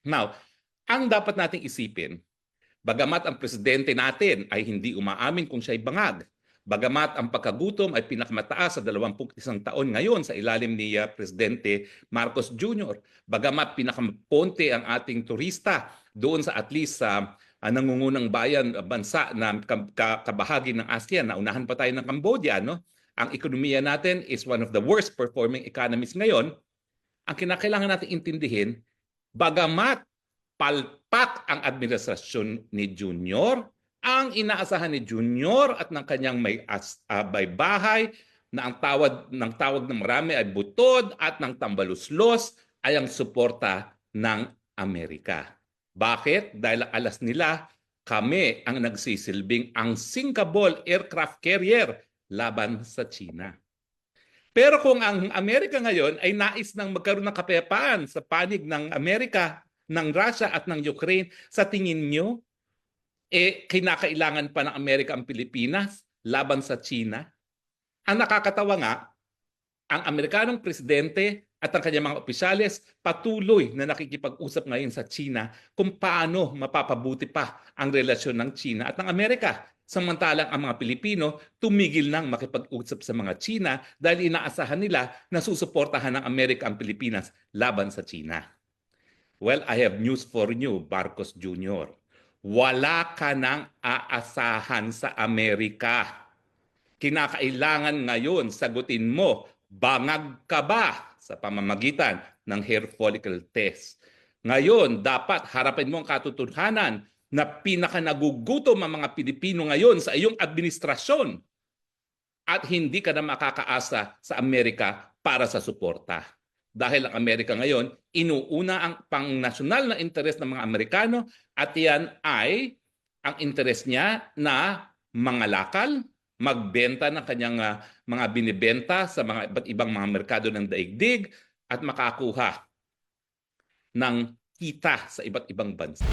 Now, ang dapat nating isipin, bagamat ang presidente natin ay hindi umaamin kung siya'y bangag, bagamat ang pagkagutom ay pinakamataas sa 21 taon ngayon sa ilalim ni Presidente Marcos Jr., bagamat pinakaponte ang ating turista doon sa at least sa nangungunang bansa na kabahagi ng ASEAN, naunahan pa tayo ng Cambodia, no? Ang ekonomiya natin is one of the worst performing economies ngayon. Ang kinakailangan natin intindihin, bagamat palpak ang administrasyon ni Junior, ang inaasahan ni Junior at ng kanyang may bahay na ang tawag ng marami ay butod at ng tambaluslos ay ang suporta ng Amerika. Bakit? Dahil alas nila kami ang nagsisilbing ang sinkable aircraft carrier laban sa China. Pero kung ang Amerika ngayon ay nais nang magkaroon ng kapayapaan sa panig ng Amerika, ng Russia at ng Ukraine, sa tingin nyo, kinakailangan pa ng Amerika ang Pilipinas laban sa China? Ang nakakatawa nga, ang Amerikanong presidente at ang kanyang mga opisyales patuloy na nakikipag-usap ngayon sa China kung paano mapapabuti pa ang relasyon ng China at ng Amerika. Samantalang ang mga Pilipino tumigil nang makipag-usap sa mga China dahil inaasahan nila na susuportahan ng Amerika ang Pilipinas laban sa China. Well, I have news for you, Marcos Jr. Wala ka nang aasahan sa Amerika. Kinakailangan ngayon sagutin mo, bangag ka ba sa pamamagitan ng hair follicle test? Ngayon, dapat harapin mo ang katotohanan na pinakanagugutom ang mga Pilipino ngayon sa iyong administrasyon at hindi ka na makakaasa sa Amerika para sa suporta. Dahil ang Amerika ngayon, inuuna ang pang-nasyonal na interes ng mga Amerikano at yan ay ang interes niya na mangalakal, magbenta ng kanyang mga binibenta sa mga iba't ibang mga merkado ng daigdig at makakuha ng kita sa iba't ibang bansa.